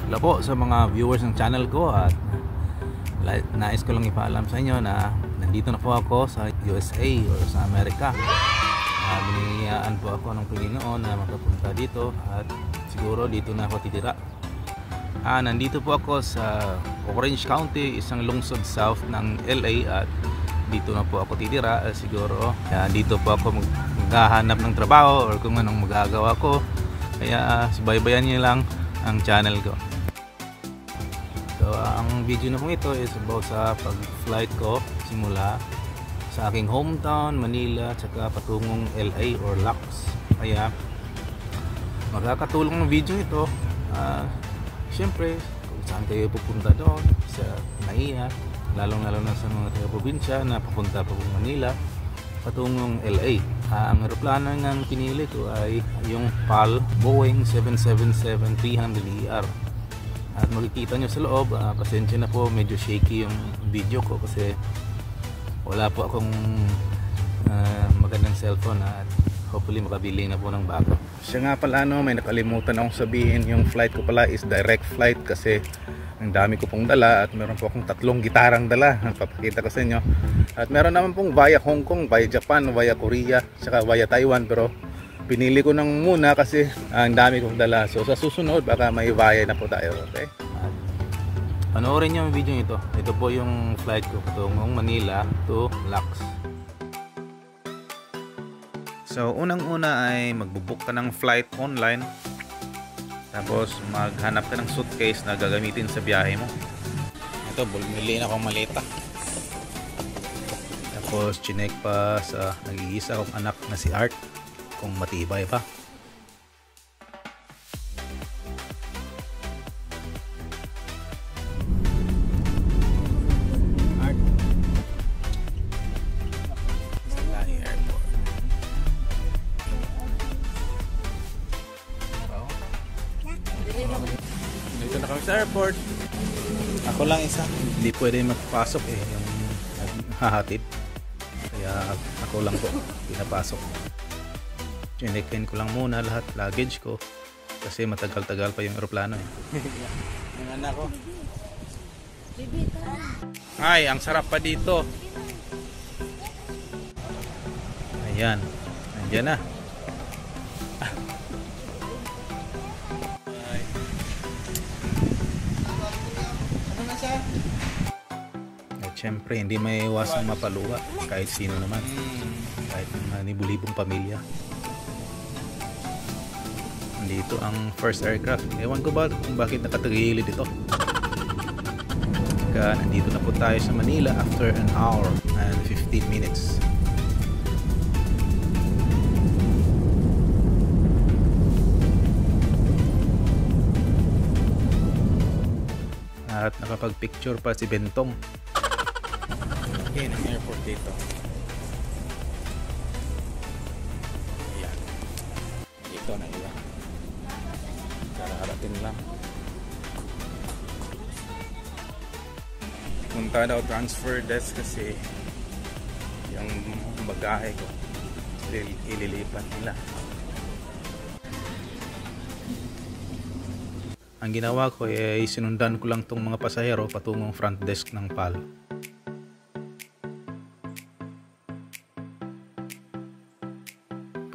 Hello po sa mga viewers ng channel ko, at nais ko lang ipaalam sa inyo na nandito na po ako sa USA or sa Amerika. Binigyan po ako ng Panginoon na makapunta dito at siguro dito na ako titira. Nandito po ako sa Orange County, isang lungsod south ng LA, at dito na po ako titira. Siguro dito po ako maghahanap ng trabaho or kung anong magagawa ko. Kaya subaybayan niyo lang ang channel ko. So ang video na po ito is about sa pag-flight ko simula sa aking hometown Manila tsaka patungong LA or LAX. Kaya makakatulong ng video ito. Siyempre kung saan kayo pupunta doon sa NAIA, lalong na sa mga taga-probinsya na papunta po Manila patungong LA. Ang aeroplano ng pinili ko ay yung PAL Boeing 777-300ER. At makikita nyo sa loob, pasensya na po, medyo shaky yung video ko kasi wala po akong magandang cellphone, at hopefully makabili na po ng bago. Siya nga pala, may nakalimutan akong sabihin, yung flight ko pala is direct flight kasi ang dami ko pong dala at meron po akong 3 gitarang dala, papakita ko sa inyo. At meron naman pong via Hong Kong, via Japan, via Korea, saka via Taiwan, pero pinili ko nang muna kasi ang dami kong dala. So sa susunod baka may via na po tayo. Okay? At panoorin nyo yung video ito. Ito po yung flight ko patungong Manila to LAX. So unang-una ay magbubook ka ng flight online. Tapos maghanap ka ng suitcase na gagamitin sa biyahe mo. Ito, bumili na akong maleta. Tapos chinek pa sa nag-iisa kong anak na si Art kung matibay pa. Art. Salahi Airport. Dito na kami sa airport. Ako lang isa. Hindi pwede magpasok yung hahatid. Kaya ako lang po pinapasok. Chinekin ko lang muna lahat luggage ko kasi matagal-tagal pa yung aeroplano yung anak ko. Ay, ang sarap pa dito. Ayan, nandiyan na. At syempre hindi may iwasang mapaluha kahit sino naman, kahit mga nibulibong pamilya. Dito ang first aircraft. Ewan ko ba kung bakit nakatagilid ito. Kaya nandito na po tayo sa Manila after an hour and 15 minutes. At nakapag-picture pa si Bentong. Yan ang airport dito. Ayan. Dito na iba. Kararating lang. Punta daw transfer desk kasi yung bagahe ko ililipat nila. Ang ginawa ko ay sinundan ko lang tong mga pasahero patungong front desk ng PAL.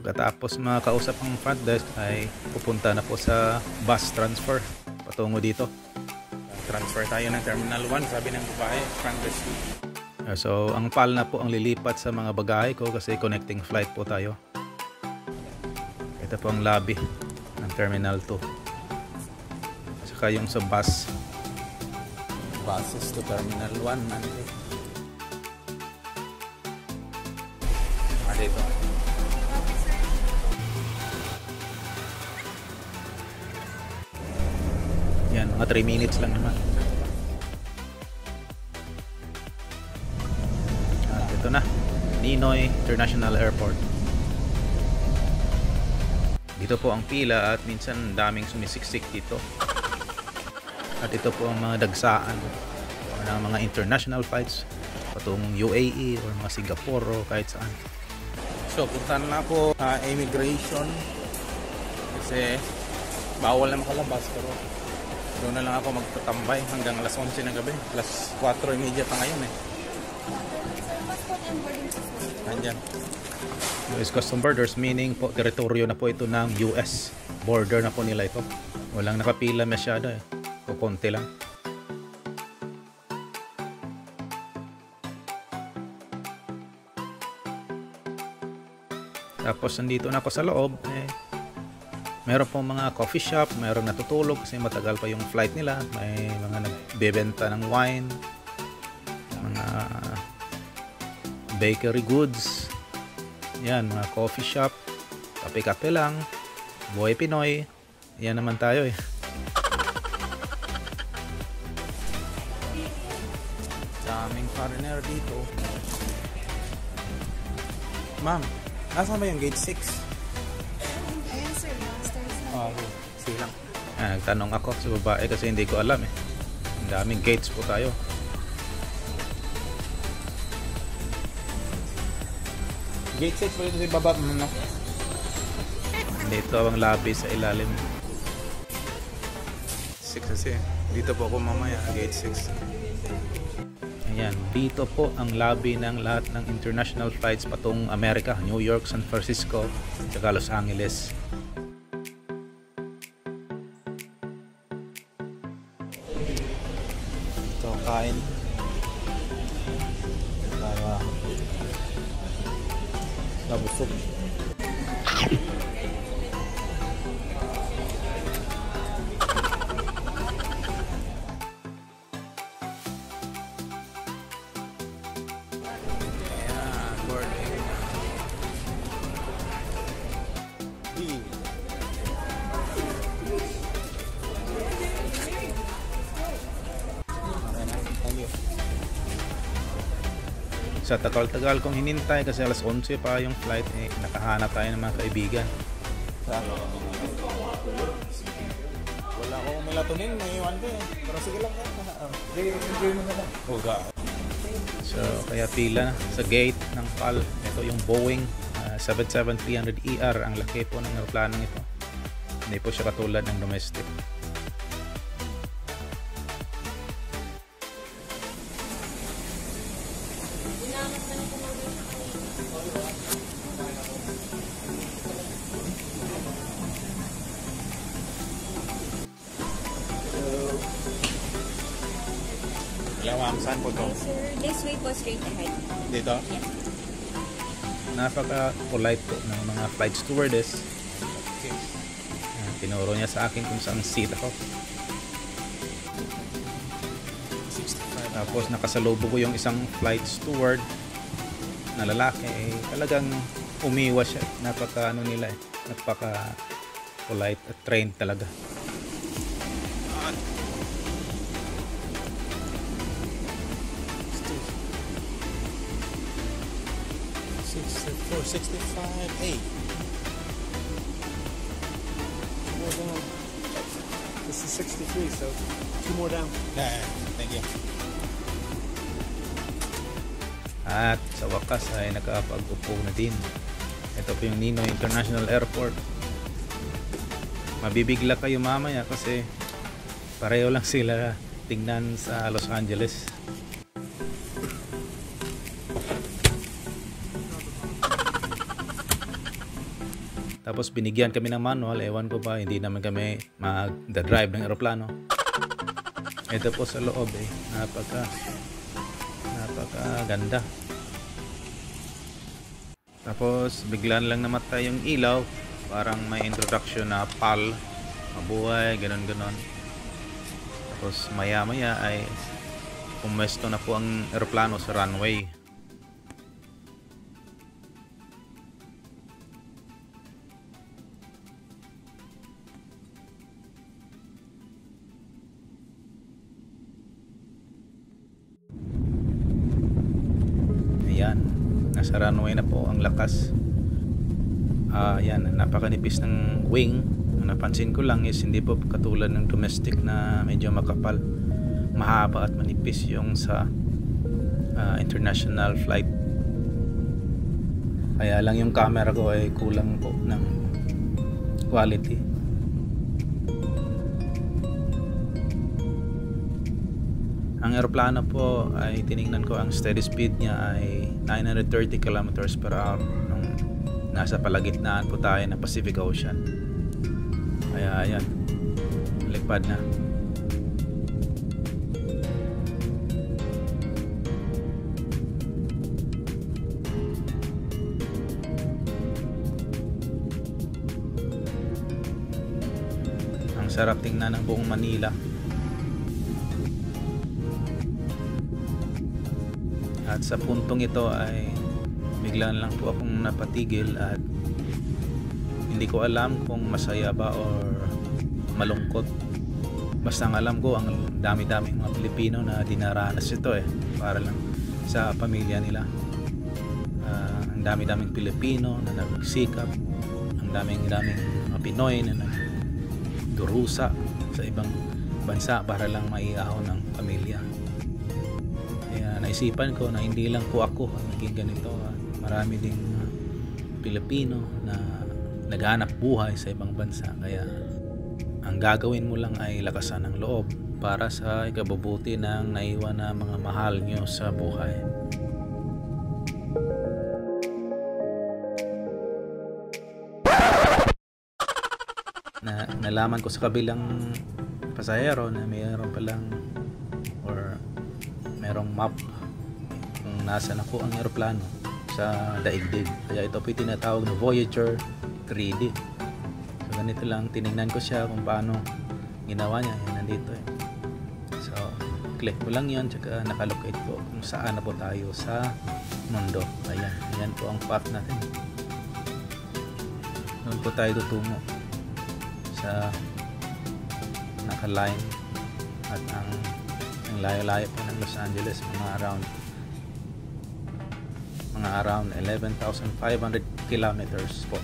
Pagkatapos makausap ang front desk ay pupunta na po sa bus transfer patungo dito. Transfer tayo ng Terminal 1, sabi ng babae, front desk. So ang PAL na po ang lilipat sa mga bagahe ko kasi connecting flight po tayo. Ito po ang lobby ng Terminal 2. Saka yung sa bus, buses to Terminal 1 nanti. Dito. Yan, mga 3 minutes lang naman. At ito na, Ninoy International Airport. Dito po ang pila at minsan daming sumisiksik dito. At ito po ang mga dagsaan ng mga international flights patungong UAE or mga Singapore o kahit saan. So punta na ako immigration kasi bawal na makalabas pero Doon na lang ako magtatambay hanggang alas 11 ng gabi. Alas 4:30 pa ngayon eh. Andyan. US Custom Borders, meaning po teritoryo na po ito ng US. Border na po nila ito. Walang nakapila masyado eh. Kukunti lang. Tapos nandito na ako sa loob eh, meron pong mga coffee shop, meron natutulog kasi matagal pa yung flight nila, may mga nagbebenta ng wine, mga bakery goods, yan, mga coffee shop, kape-kape lang, buhay Pinoy, yan naman tayo eh. Daming foreigner dito. Ma'am, nasaan ba yung gate 6? Ayan sir, downstairs na. Okay, silang. Nagtanong ako sa babae kasi hindi ko alam eh. Ang daming gates po tayo. Gate 6 po dito sa baba mo, no? Dito ang lobby sa ilalim. 6 kasi. Dito po ako mamaya, gate 6. Ayan, dito po ang lobby ng lahat ng international flights patungong Amerika, New York, San Francisco, at Los Angeles. Ito, kain. Para nabusog. Sa tagal-tagal kong hinintay kasi alas 11 pa yung flight eh, nakahanap tayo ng mga kaibigan. Wala akong melatonin, may iwan ko eh. Pero sige lang enjoy mo na lang. So kaya pila na sa gate ng PAL. Ito yung Boeing 777-300ER. Ang laki po ng aeroplanong ito. Hindi po siya katulad ng domestic. Hello ma'am, saan po to? Hi sir, this way po straight ahead. Dito? Yes. Napaka-polite po ng mga flight stewardess. Tinuro niya sa akin kung saan seat ako. Tapos nakasalubong ko yung isang flight steward na lalaki. Talagang umiwas siya. Napaka-ano nila eh. Napaka-polite at trained talaga. 65A. This is 63, so 2 more down. Thank you. At sa wakas ay nakapag-upo na din. Ito po yung Ninoy International Airport. Mabibigla kayo mamaya kasi pareho lang sila tingnan sa Los Angeles. Tapos binigyan kami ng manual, ewan ko ba, hindi naman kami mag-drive ng aeroplano. Ito po sa loob eh, napaka-ganda. Tapos biglaan lang namatay yung ilaw, parang may introduction na PAL, mabuhay, ganon-ganon. Tapos maya-maya ay pumesto na po ang aeroplano sa runway. Ayan, nasa runway na po ang lakas. Ayan, napakanipis ng wing. Ang napansin ko lang is hindi po katulad ng domestic na medyo makapal. Mahaba at manipis yung sa international flight. Kaya lang yung camera ko ay kulang po ng quality. Ang eroplano po ay tiningnan ko, ang steady speed niya ay 930 kilometers per hour nung nasa palagitnaan po tayo ng Pacific Ocean. Kaya ayan, lipad na. Ang sarap tingnan ng buong Manila. At sa puntong ito ay bigla lang po akong napatigil at hindi ko alam kung masaya ba or malungkot. Basta ang alam ko, ang dami-daming mga Pilipino na dinaranas ito para lang sa pamilya nila. Ang dami-daming Pilipino na nagsikap, ang daming-daming mga Pinoy na nagdurusa sa ibang bansa para lang maiahon ng pamilya. Kaya naisipan ko na hindi lang po ako ang naging ganito. Marami ding Pilipino na naghahanap buhay sa ibang bansa. Kaya ang gagawin mo lang ay lakasan ng loob para sa ikabubuti ng naiwan na mga mahal nyo sa buhay. Nalaman ko sa kabilang pasahero na mayroon palang or merong map kung nasa na po ang eroplano sa daigdig. Kaya ito po tinatawag na Voyager 3D. So ganito lang, tinignan ko siya kung paano ginawa niya. Yan, nandito So click mo lang yun, tsaka nakalocate po kung saan na po tayo sa mundo. Ayan, yan po ang path natin. Doon po tayo tutungo sa naka-line at ang layo-layo po ng Los Angeles, mga around 11,500 kilometers po.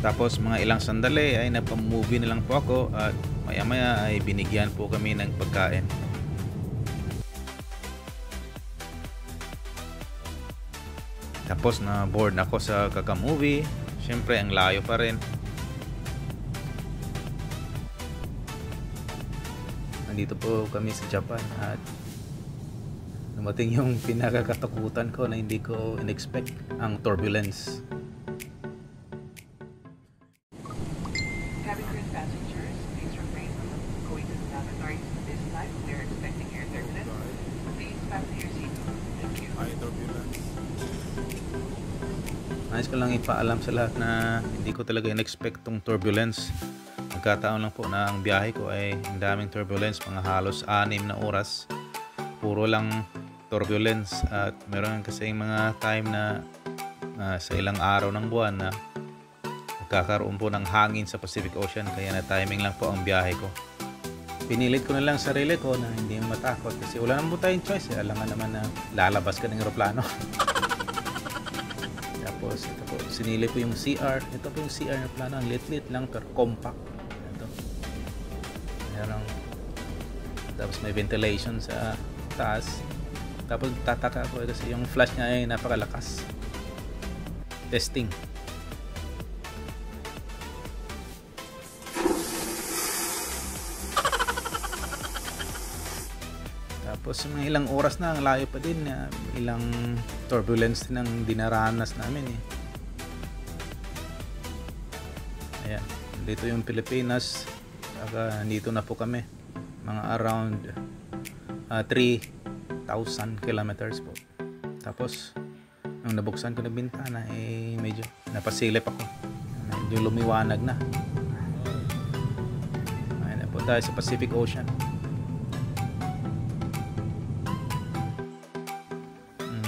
Tapos mga ilang sandali ay napamovie na lang po ako at maya-maya ay binigyan po kami ng pagkain. Tapos na bored ako sa kaka-movie. Siyempre ang layo pa rin. Nandito po kami sa Japan at dumating yung pinakakatakutan ko na hindi ko in-expect, ang turbulence. Cabin crew passengers, please refrain from going to the lavatories at this time. We are expecting air turbulence. Please fasten your seatbelt. Thank you. Nais ko lang ipaalam sa lahat na hindi ko talaga in-expect tong turbulence. Nagkataon lang po na ang biyahe ko ay ang daming turbulence, mga halos 6 na oras. Puro lang turbulence at meron kasi mga time na sa ilang araw ng buwan na nagkakaroon po ng hangin sa Pacific Ocean, kaya na timing lang po ang biyahe ko. Pinilit ko na lang sarili ko na hindi matakot kasi wala naman po tayong choice. Alam nga naman na lalabas ka ng aeroplano. Tapos ito po, sinili po yung CR. Ito po yung CR na plano, ang lit-lit lang pero compact. Tapos may ventilation sa taas. Tapos tataka ako kasi yung flash niya ay napakalakas. Testing. Tapos mga ilang oras na, ang layo pa din, ilang turbulence din ang dinaranas namin Ayan, dito yung Pilipinas. Dito na po kami, mga around 3,000 kilometers po. Tapos nung nabuksan ko na bintana medyo napasilip ako, medyo lumiwanag na. Ayan na po tayo sa Pacific Ocean.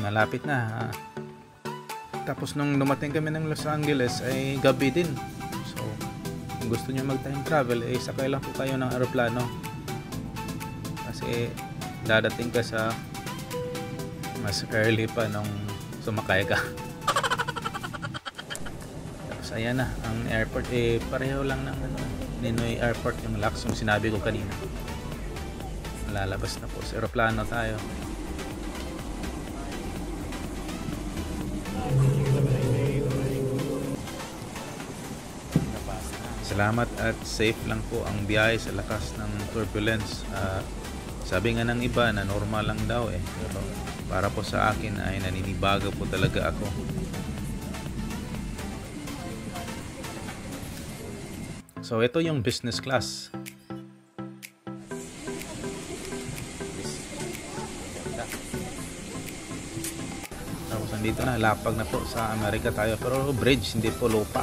Malapit na. Tapos nung dumating kami ng Los Angeles ay gabi din. So kung gusto nyo mag time travel sakay lang po kayo ng aeroplano kasi dadating ka sa mas early pa nung sumakay ka. Tapos ayan na ang airport, pareho lang ng Ninoy Airport, yung LAX yung sinabi ko kanina. Lalabas na po sa aeroplano tayo. Sa Salamat at safe lang po ang biyahe sa lakas ng turbulence. Sabi nga ng iba na normal lang daw eh. Pero para po sa akin ay naninibago po talaga ako. So ito yung business class. Tapos nandito na, lapag na po sa Amerika tayo. Pero bridge, hindi po lupa.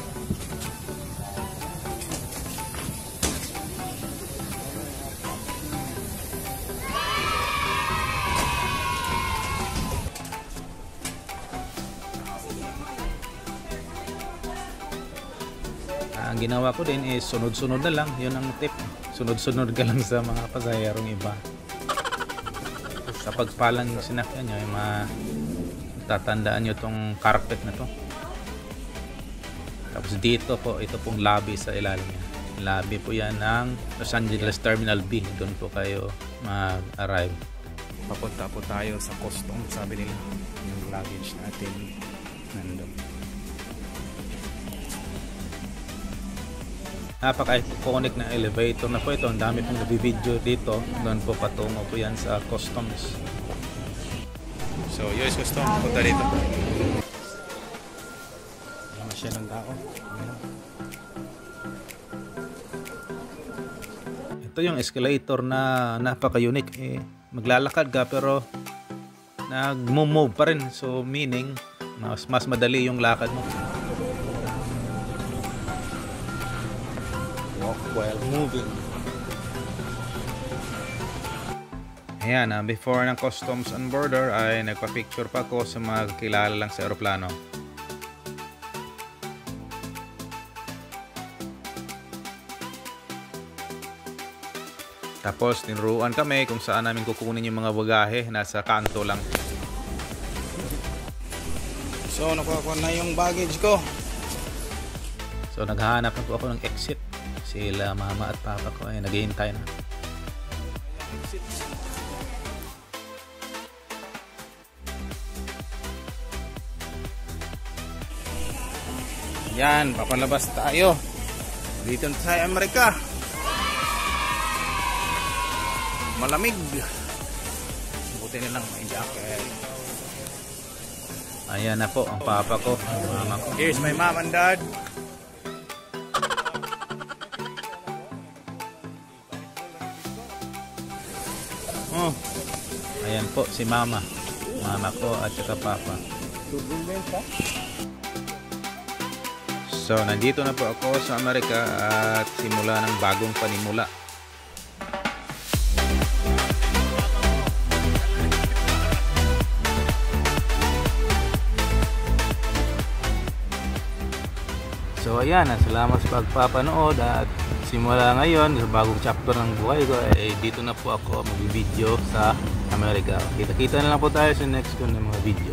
Ang ginawa ko din is sunod-sunod na lang. Yun ang tip. Sunod-sunod ka lang sa mga pasahero iba. Sa pagpalang sinakyan nyo, matatandaan nyo tong carpet na to. Tapos dito po, ito pong lobby sa ilalim niya. Lobby po yan ng Los Angeles Terminal B. Doon po kayo mag-arrive. Papunta po tayo sa customs, sabi nila. Yung luggage natin nandun. Napaka-iconic na elevator na po ito. Ang dami pong nabibideo dito. Doon po patungo po yan sa customs. So, US Customs, punta dito. Wala masyadong tao. Ito yung escalator na napaka-unique. Maglalakad ka pero nag-move pa rin. So, meaning, mas madali yung lakad mo. While moving. Ayan, before ng Customs and Border ay nagpa-picture pa ko sa mga kakilala lang sa aeroplano. Tapos tinuruan kami kung saan namin kukunin yung mga bagahe. Nasa kanto lang. So nakuha na yung baggage ko. So naghahanap na po ako ng exit. Sila mama at papa ko ay naghihintay na. Yan, papalabas tayo. Dito sa Amerika. Malamig. Buti na lang may jacket. Ayan na po ang papa ko, ang mama ko. Here's my mom and dad. Oh, ayan po si mama ko at saka papa. So nandito na po ako sa Amerika at simula ng bagong panimula. So ayan, salamat sa pagpapanood at simula ngayon sa bagong chapter ng buhay ko ay dito na po ako magbibideo sa Amerika. Kita-kita na lang po tayo sa next ko ng mga video.